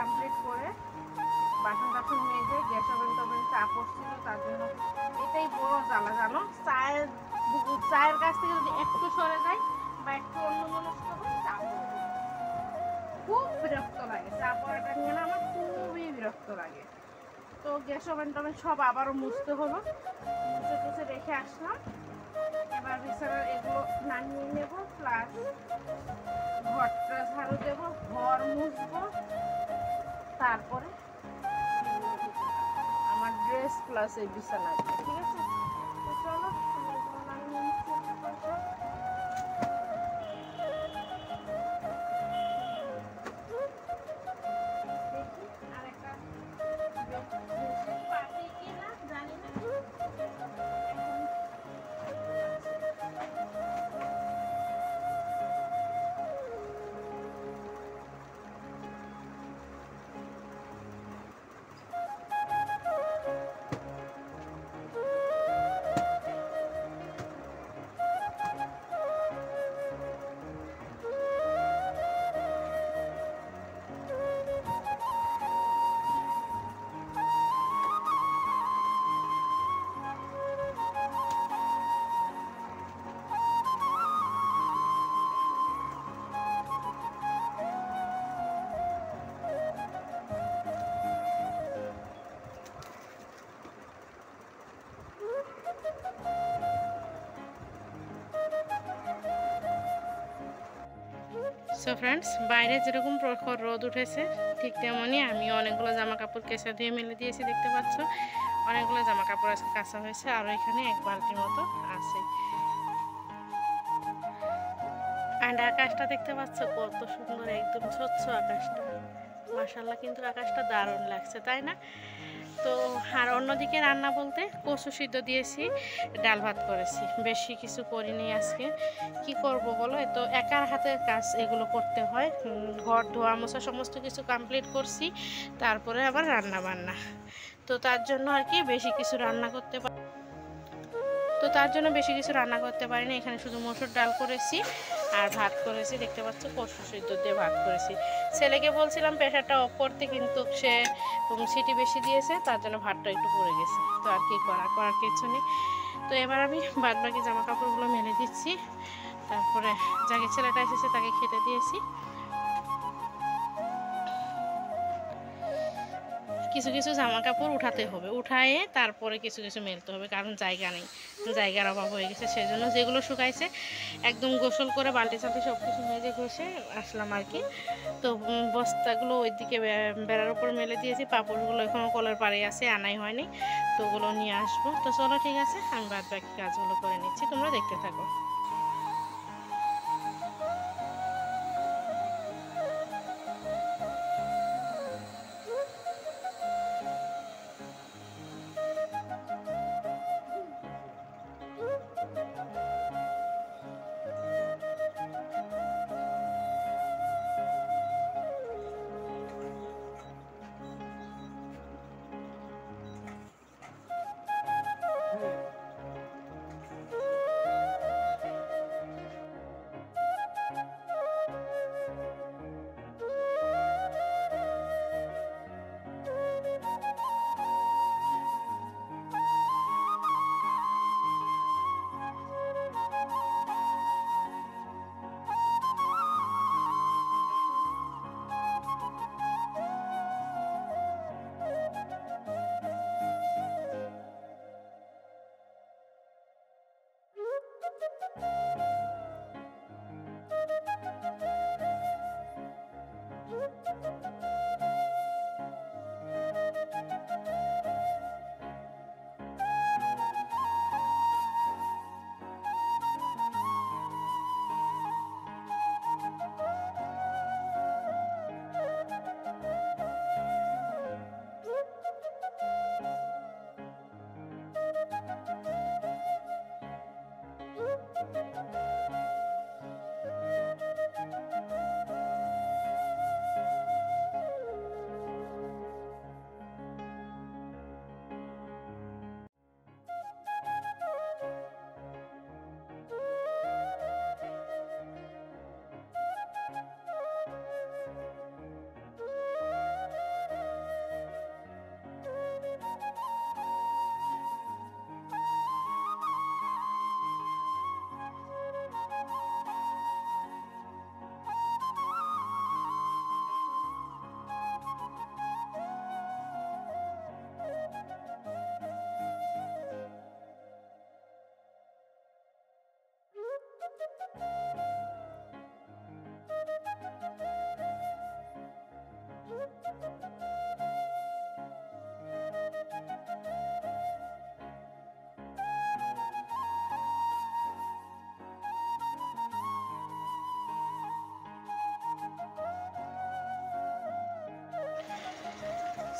Complete করে বাসন টাসন মেজে গ্যাস ওভেন টোভেন চা করছিল, তার জন্য এটাই বড় জ্বালা জানো। চায়ের কাছ থেকে যদি একটু সরে যায় বা একটু অন্য মনস্ক হয়, চা খুব বিরক্ত লাগে। চা পড়াটা নিয়ে না আমার খুবই বিরক্ত লাগে। তো গ্যাস ওভেন টোভেন সব আবারও মুছতে হলো, মুছে রেখে আসলাম। এবার বিছানার এগুলো নামিয়ে নেব, প্লাস ঘরটা ঝাড়ু দেবো, ঘর মুছবো, তারপরে আমার ড্রেস প্লাস এই বিছানা, ঠিক আছে? তো চলো নামিয়ে নিচ্ছি। সো ফ্রেন্ডস, বাইরে যেরকম প্রখর রোদ উঠেছে ঠিক তেমনই আমি অনেকগুলো জামা কাপড় কেঁচা ধুয়ে মেলে দিয়েছি, দেখতে পাচ্ছ। অনেকগুলো জামা কাপড় আজকে কাঁচা হয়েছে, আর এখানে এক বালতির মতো আছে। আর আকাশটা দেখতে পাচ্ছ কত সুন্দর, একদম স্বচ্ছ আকাশটা। মাশাআল্লাহ, কিন্তু আকাশটা দারুণ লাগছে, তাই না? তো আর অন্যদিকে রান্না বলতে কচু সিদ্ধ দিয়েছি, ডাল ভাত করেছি, বেশি কিছু করিনি আজকে। কি করব বলো, তো একার হাতের কাজ এগুলো করতে হয়। ঘর ধোয়া মোছা সমস্ত কিছু কমপ্লিট করছি, তারপরে আবার রান্না বান্না। তো তার জন্য আর কি বেশি কিছু রান্না করতে পারি না। এখানে শুধু মসুর ডাল করেছি আর ভাত করেছি, দেখতে পাচ্ছ কচু সিদ্ধ দিয়ে ভাত করেছি। ছেলেকে বলছিলাম প্রেশারটা অফ করতে, কিন্তু সে সিটি বেশি দিয়েছে, তার জন্য ভাতটা একটু পড়ে গেছে। তো আর কি করার কিছু নেই। তো এবার আমি বাদ বাকি জামা কাপড়গুলো মেলে দিচ্ছি, তারপরে যাকে ছেলেটা এসেছে তাকে খেতে দিয়েছি। কিছু কিছু জামা কাপড় উঠাতে হবে, উঠায়ে তারপরে কিছু কিছু মেলতে হবে, কারণ জায়গা নেই, জায়গার অভাব হয়ে গেছে। সেই জন্য যেগুলো শুকাইছে একদম গোসল করে বালতি সালতি সব কিছু মেজে ঘষে আসলাম আর কি। তো বস্তাগুলো ওইদিকে বেড়ার উপর মেলে দিয়েছি, পাপড়গুলো এখনও কলের পাড়ে আছে, আনাই হয়নি। তো ওগুলো নিয়ে আসবো। তো চলো ঠিক আছে, আমি বাদ বাকি কাজগুলো করে নিচ্ছি, তোমরা দেখতে থাকো।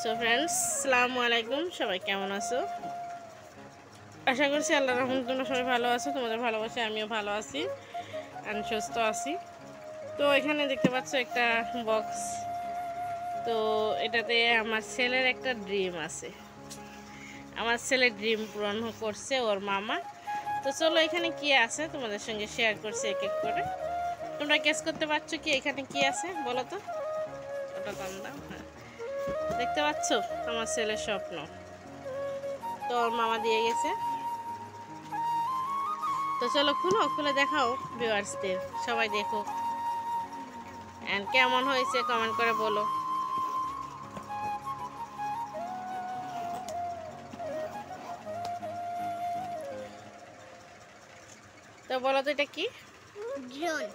সো ফ্রেন্ডস, আসসালামু আলাইকুম। সবাই কেমন আছো? আশা করছি আল্লাহর রহমতে তোমরা সবাই ভালো আছো। তোমাদের ভালোবাসায় আমিও ভালো আছি আর সুস্থ আছি। তো এখানে দেখতে পাচ্ছ একটা বক্স। তো এটাতে আমার ছেলের একটা ড্রিম আছে। আমার ছেলের ড্রিম পূরণ করছে ওর মামা। তো চলো এখানে কি আছে তোমাদের সঙ্গে শেয়ার করছি এক এক করে। তোমরা গেস করতে পারছো কি এখানে কি আছে বলো তো? ওটা কম দাও। হ্যাঁ, দেখতে পাচ্ছ আমার ছেলের স্বপ্ন। তো ওর মামা দিয়ে গেছে। তো চলো খুলে দেখাও ভিউয়ার্সদের, সবাই দেখো এন্ড কেমন হয়েছে কমেন্ট করে বলো। তো বলো তো এটা কি? ড্রোন।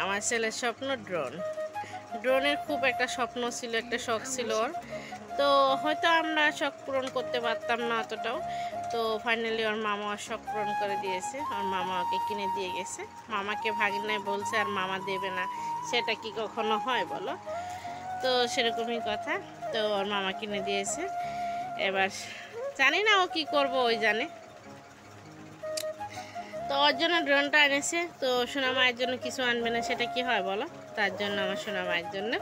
আমার ছেলের স্বপ্ন ড্রোন। ড্রোনের খুব একটা স্বপ্ন ছিল, একটা শখ ছিল ওর। তো হয়তো আমরা শখ পূরণ করতে পারতাম না অতটাও। তো ফাইনালি ওর মামা ওর শখ পূরণ করে দিয়েছে। ওর মামা ওকে কিনে দিয়ে গেছে। মামাকে ভাগিনায় বলছে আর মামা দেবে না, সেটা কি কখনো হয় বলো? তো সেরকমই কথা। তো ওর মামা কিনে দিয়েছে। এবার জানি না ও কি করবো, ওই জানে। তো ওর জন্য ড্রোনটা এনেছে। তো সোনা মায়ের জন্য কিছু আনবে না, সেটা কি হয় বলো? তার জন্য আমার সোনা মায়ের জন্য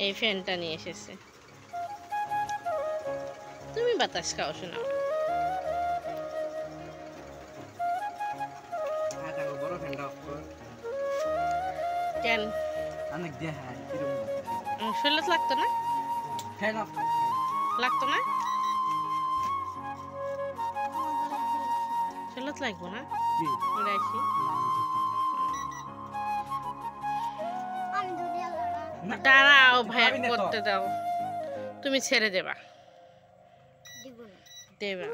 এই ফ্যানটা নিয়ে এসেছে। তুমি বাতাস খাও শোনা। কেন শরীর লাগতো না? লাগতো না? শরীর লাগবো না? রাখি। দাঁড়াও ভাইয়া করতে দাও। তুমি ছেড়ে দেবা? দেবা।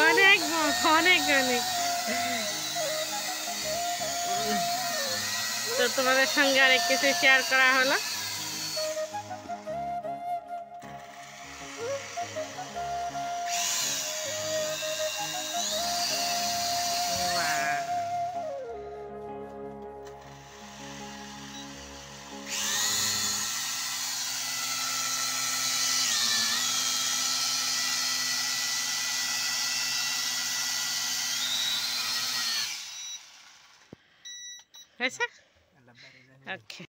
অনেক অনেক অনেক। তো তোমাদের সঙ্গে আরেক কিছু শেয়ার করা হলো। হয়েছে? ওকে।